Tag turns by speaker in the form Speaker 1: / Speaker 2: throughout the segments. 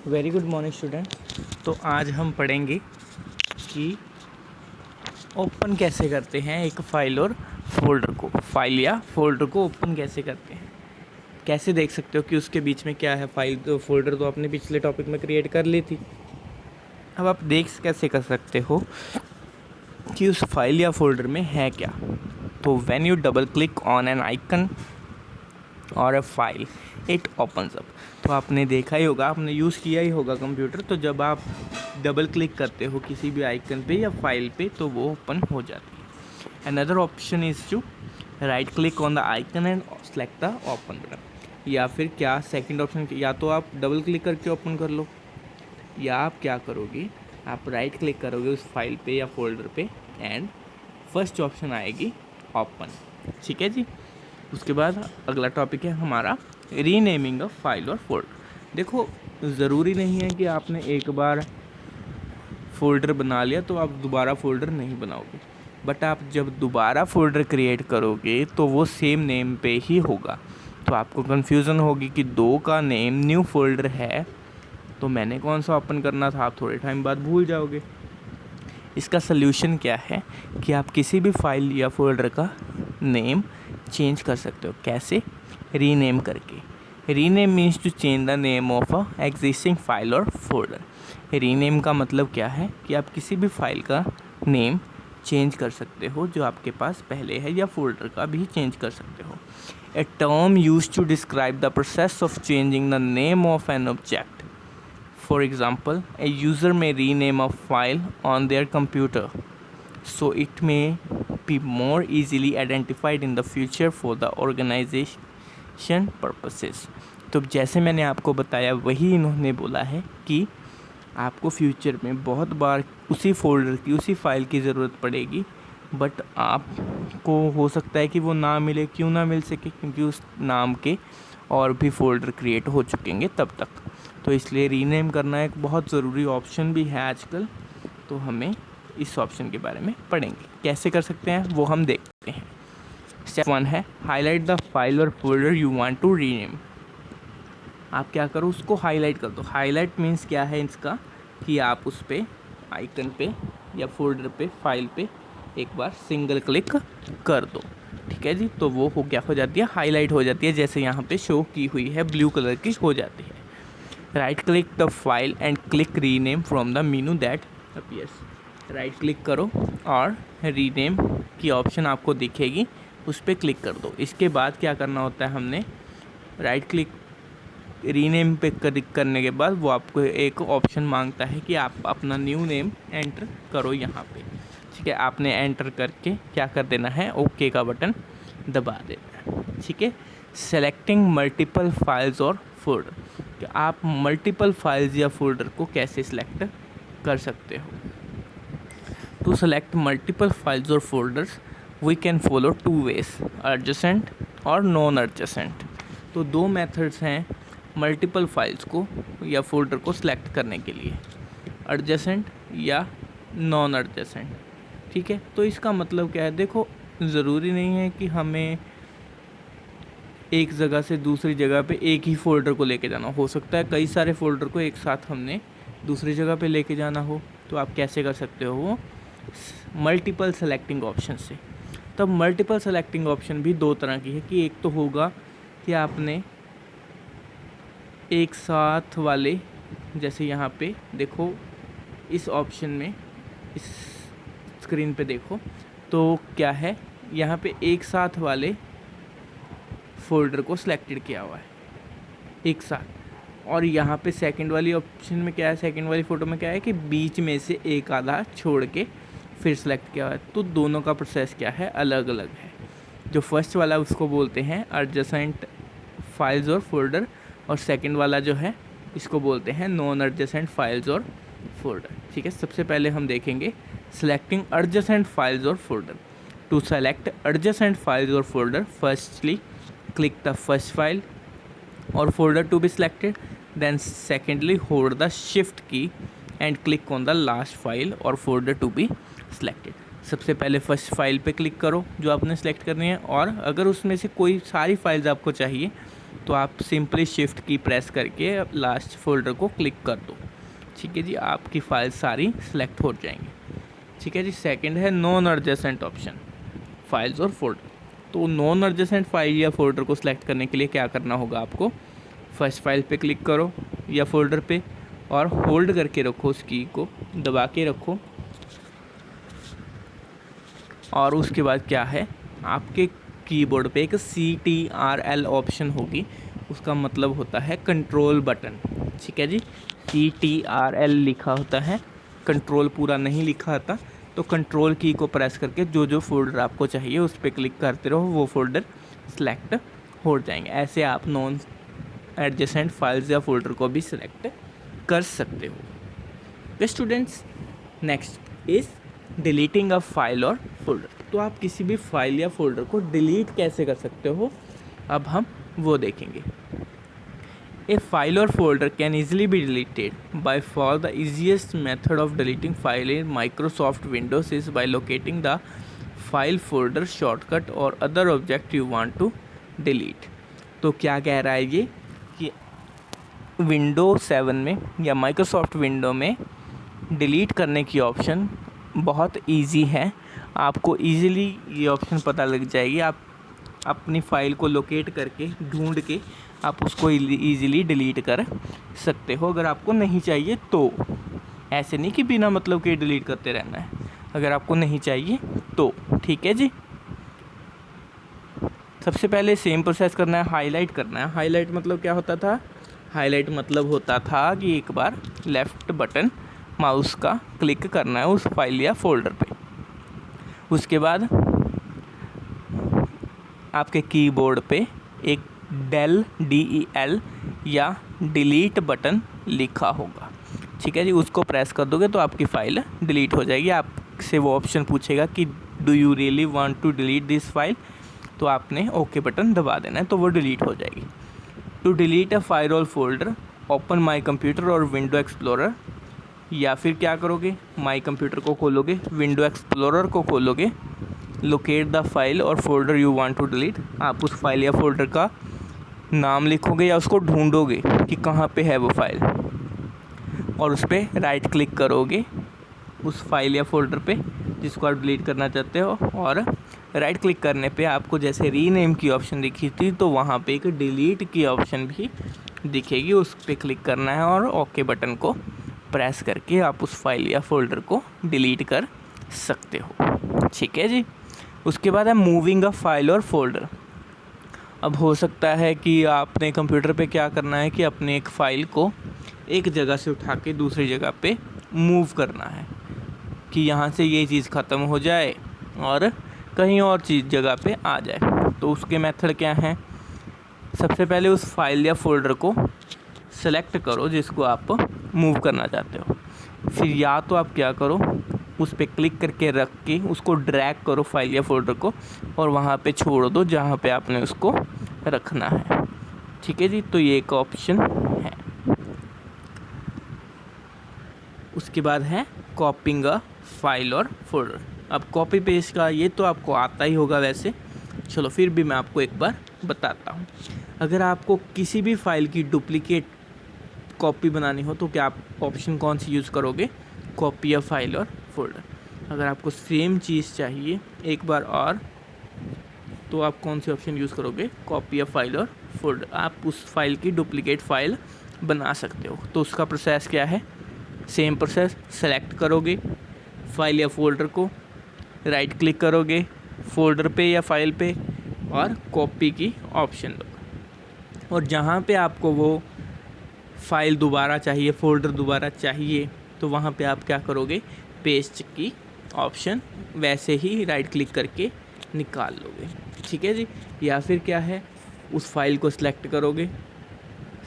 Speaker 1: Very good morning student. तो आज हम पढ़ेंगे कि ओपन कैसे करते हैं एक फाइल और फोल्डर को, फाइल या फोल्डर को ओपन कैसे करते हैं। कैसे देख सकते हो कि उसके बीच में क्या है। फाइल तो फोल्डर तो आपने पिछले टॉपिक में क्रिएट कर ली थी। अब आप देख कैसे कर सकते हो कि उस फाइल या फोल्डर में है क्या। तो when you double click on an icon और a file it opens up. तो आपने देखा ही होगा, आपने यूज़ किया ही होगा कंप्यूटर। तो जब आप डबल क्लिक करते हो किसी भी आइकन पे या फाइल पे तो वो ओपन हो जाती है। Another option is to right click on the icon and select the open button. या फिर क्या सेकंड ऑप्शन, या तो आप डबल क्लिक करके ओपन कर लो, या आप क्या करोगे, आप राइट क्लिक करोगे उस फाइल पे या फोल्डर पे एंड फर्स्ट ऑप्शन आएगी ओपन। ठीक है जी। उसके बाद अगला टॉपिक है हमारा रीनेमिंग ऑफ फाइल और फोल्डर। देखो, ज़रूरी नहीं है कि आपने एक बार फोल्डर बना लिया तो आप दोबारा फोल्डर नहीं बनाओगे, बट आप जब दोबारा फोल्डर क्रिएट करोगे तो वो सेम नेम पे ही होगा। तो आपको कन्फ्यूज़न होगी कि दो का नेम न्यू फोल्डर है तो मैंने कौन सा ओपन करना था, आप थोड़े टाइम बाद भूल जाओगे। इसका सल्यूशन क्या है कि आप किसी भी फाइल या फोल्डर का नेम चेंज कर सकते हो। कैसे? रीनेम करके। Rename means to change the name of a existing file और फोल्डर। रीनेम का मतलब क्या है कि आप किसी भी फाइल का नेम चेंज कर सकते हो जो आपके पास पहले है, या फोल्डर का भी चेंज कर सकते हो। A term use to describe the process of changing the name of an object. For example, a user may rename a file on their computer so it may be more easily identified in the future for the organization purposes. तो जैसे मैंने आपको बताया वही इन्होंने बोला है कि आपको फ्यूचर में बहुत बार उसी फोल्डर की, उसी फाइल की ज़रूरत पड़ेगी, बट आपको हो सकता है कि वो ना मिले। क्यों ना मिल सके? क्योंकि उस नाम के और भी फोल्डर क्रिएट हो चुकेंगे तब तक। तो इसलिए रीनेम करना एक बहुत ज़रूरी ऑप्शन भी है आजकल। तो हमें इस ऑप्शन के बारे में पढ़ेंगे, कैसे कर सकते हैं वो हम देखते हैं। स्टेप 1 है हाईलाइट द फाइल और folder you want to rename. आप क्या करो, उसको हाईलाइट कर दो। हाईलाइट मीन्स क्या है इसका, कि आप उस पर आइकन पे या फोल्डर पे, फाइल पे एक बार सिंगल क्लिक कर दो। ठीक है जी। तो वो क्या हो जाती है, हाईलाइट हो जाती है, जैसे यहाँ पे शो की हुई है, ब्लू कलर की हो जाती है। Right click the file and click rename from the menu that appears. Right click करो और रीनेम की ऑप्शन आपको दिखेगी, उस पर क्लिक कर दो। इसके बाद क्या करना होता है, हमने राइट क्लिक रीनेम पे क्लिक करने के बाद वो आपको एक ऑप्शन मांगता है कि आप अपना न्यू नेम एंटर करो यहाँ पे। ठीक है, आपने एंटर करके क्या कर देना है, ओके का बटन दबा देना है। ठीक है। सेलेक्टिंग मल्टीपल फाइल्स और फोल्डर, कि आप मल्टीपल फाइल्स या फोल्डर को कैसे सिलेक्ट कर सकते हो। टू सेलेक्ट मल्टीपल फाइल्स और folders we can follow 2 ways, adjacent और नॉन एडजेसेंट। तो 2 मेथड्स हैं मल्टीपल फाइल्स को या फोल्डर को सिलेक्ट करने के लिए, एडजेसेंट या नॉन एडजेसेंट। ठीक है। तो इसका मतलब क्या है, देखो, ज़रूरी नहीं है कि हमें एक जगह से दूसरी जगह पे एक ही फ़ोल्डर को लेके जाना हो सकता है कई सारे फ़ोल्डर को एक साथ हमने दूसरी जगह पे लेके जाना हो। तो आप कैसे कर सकते हो वो, मल्टीपल सेलेक्टिंग ऑप्शन से। तब मल्टीपल सेलेक्टिंग ऑप्शन भी 2 तरह की है, कि एक तो होगा कि आपने एक साथ वाले, जैसे यहाँ पे देखो इस ऑप्शन में, इस स्क्रीन पे देखो तो क्या है, यहाँ पे एक साथ वाले फोल्डर को सिलेक्टेड किया हुआ है एक साथ। और यहाँ पे सेकंड वाली ऑप्शन में क्या है, सेकंड वाली फ़ोटो में क्या है कि बीच में से एक आधा छोड़ के फिर सेलेक्ट किया हुआ है। तो दोनों का प्रोसेस क्या है, अलग अलग है। जो फर्स्ट वाला उसको बोलते हैं एडजेसेंट फाइल्स और फोल्डर, और सेकंड वाला जो है इसको बोलते हैं नॉन एडजेसेंट फाइल्स और फोल्डर। ठीक है। सबसे पहले हम देखेंगे सेलेक्टिंग एडजेसेंट फाइल्स और folder. To select adjacent files और folder, firstly click the first file or folder to be selected, then secondly hold the shift key and click on the last file or folder to be selected। सबसे पहले first file पे click करो जो आपने select करनी है, और अगर उसमें से कोई सारी फाइल्स आपको चाहिए तो आप सिंपली शिफ्ट की प्रेस करके लास्ट फोल्डर को क्लिक कर दो। ठीक है जी, आपकी फाइल सारी सिलेक्ट हो जाएंगी। ठीक है जी। सेकंड है नॉन एडजेसेंट ऑप्शन, फाइल्स और फोल्डर। तो नॉन एडजेसेंट फाइल या फोल्डर को सिलेक्ट करने के लिए क्या करना होगा आपको, फर्स्ट फाइल पे क्लिक करो या फोल्डर पे और होल्ड करके रखो, उस की को दबा के रखो। और उसके बाद क्या है, आपके कीबोर्ड पे एक CTRL ऑप्शन होगी, उसका मतलब होता है कंट्रोल बटन। ठीक है जी, CTRL लिखा होता है, कंट्रोल पूरा नहीं लिखा होता। तो कंट्रोल की को प्रेस करके जो जो फोल्डर आपको चाहिए उस पर क्लिक करते रहो, वो फोल्डर सिलेक्ट हो जाएंगे। ऐसे आप नॉन एडजेसेंट फाइल्स या फोल्डर को भी सिलेक्ट कर सकते हो। Students, next is deleting a file और फोल्डर। तो आप किसी भी फाइल या फोल्डर को डिलीट कैसे कर सकते हो, अब हम वो देखेंगे। ए फाइल और folder can easily be deleted by far the easiest method of deleting file in Microsoft Windows is by locating the file folder shortcut or other object you want to delete। तो क्या कह रहा है ये कि Windows 7 में या Microsoft window में डिलीट करने की ऑप्शन बहुत इजी है। आपको इजीली ये ऑप्शन पता लग जाएगी। आप अपनी फ़ाइल को लोकेट करके ढूंढ के आप उसको इजीली डिलीट कर सकते हो, अगर आपको नहीं चाहिए तो। ऐसे नहीं कि बिना मतलब के डिलीट करते रहना है, अगर आपको नहीं चाहिए तो। ठीक है जी। सबसे पहले सेम प्रोसेस करना है, हाईलाइट करना है। हाईलाइट मतलब क्या होता था, हाईलाइट मतलब होता था कि एक बार लेफ़्ट बटन माउस का क्लिक करना है उस फाइल या फोल्डर पे। उसके बाद आपके कीबोर्ड पे एक del DEL या डिलीट बटन लिखा होगा। ठीक है जी, उसको प्रेस कर दोगे तो आपकी फ़ाइल डिलीट हो जाएगी। आपसे वो ऑप्शन पूछेगा कि do you really want to delete this file, तो आपने ओके बटन दबा देना है, तो वो डिलीट हो जाएगी। टू डिलीट अ फाइल और फोल्डर, ओपन माई कंप्यूटर और विंडो एक्सप्लोरर, या फिर क्या करोगे, माई कंप्यूटर को खोलोगे, विंडो एक्सप्लोरर को खोलोगे, लोकेट द फाइल और folder you want to delete. आप उस फाइल या फोल्डर का नाम लिखोगे या उसको ढूंढोगे कि कहाँ पे है वो फाइल, और उस पर राइट क्लिक करोगे उस फाइल या फोल्डर पे जिसको आप डिलीट करना चाहते हो। और राइट क्लिक करने पे आपको जैसे रीनेम की ऑप्शन दिखी थी, तो वहाँ पे एक डिलीट की ऑप्शन भी दिखेगी, उस पर क्लिक करना है और ओके बटन को प्रेस करके आप उस फाइल या फोल्डर को डिलीट कर सकते हो। ठीक है जी। उसके बाद है मूविंग अ फाइल और फोल्डर। अब हो सकता है कि आपने कंप्यूटर पे क्या करना है कि अपने एक फ़ाइल को एक जगह से उठा के दूसरी जगह पे मूव करना है, कि यहाँ से ये चीज़ ख़त्म हो जाए और कहीं और चीज़ जगह पे आ जाए। तो उसके मेथड क्या हैं, सबसे पहले उस फाइल या फोल्डर को सेलेक्ट करो जिसको आप मूव करना चाहते हो। फिर या तो आप क्या करो, उस पर क्लिक करके रख के उसको ड्रैग करो फाइल या फोल्डर को, और वहाँ पे छोड़ दो जहाँ पे आपने उसको रखना है। ठीक है जी, तो ये एक ऑप्शन है। उसके बाद है कॉपिंग अ फाइल और फोल्डर। अब कॉपी पेस्ट का ये तो आपको आता ही होगा वैसे, चलो फिर भी मैं आपको एक बार बताता हूँ। अगर आपको किसी भी फाइल की डुप्लीकेट कॉपी बनानी हो तो क्या आप ऑप्शन कौन सी यूज़ करोगे, कॉपी अ फाइल और फोल्डर। अगर आपको सेम चीज़ चाहिए एक बार और, तो आप कौन सी ऑप्शन यूज़ करोगे, कॉपी अ फाइल और फोल्डर। आप उस फाइल की डुप्लीकेट फ़ाइल बना सकते हो। तो उसका प्रोसेस क्या है, सेम प्रोसेस, सेलेक्ट करोगे फाइल या फोल्डर को, राइट क्लिक करोगे फोल्डर पे या फाइल पे और कॉपी की ऑप्शन दो, और जहाँ पे आपको वो फाइल दोबारा चाहिए, फोल्डर दोबारा चाहिए, तो वहाँ पे आप क्या करोगे, पेस्ट की ऑप्शन वैसे ही राइट क्लिक करके निकाल लोगे। ठीक है जी। या फिर क्या है, उस फाइल को सिलेक्ट करोगे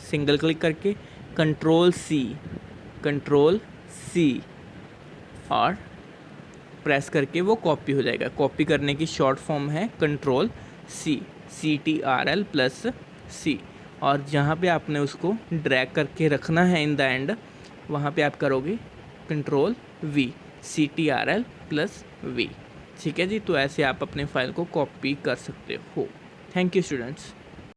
Speaker 1: सिंगल क्लिक करके, कंट्रोल सी और प्रेस करके वो कॉपी हो जाएगा। कॉपी करने की शॉर्ट फॉर्म है कंट्रोल सी, CTRL+C। और जहाँ पे आपने उसको ड्रैग करके रखना है इन द एंड, वहाँ पे आप करोगे कंट्रोल V, CTRL+V। ठीक है जी। तो ऐसे आप अपने फाइल को कॉपी कर सकते हो। Thank you students.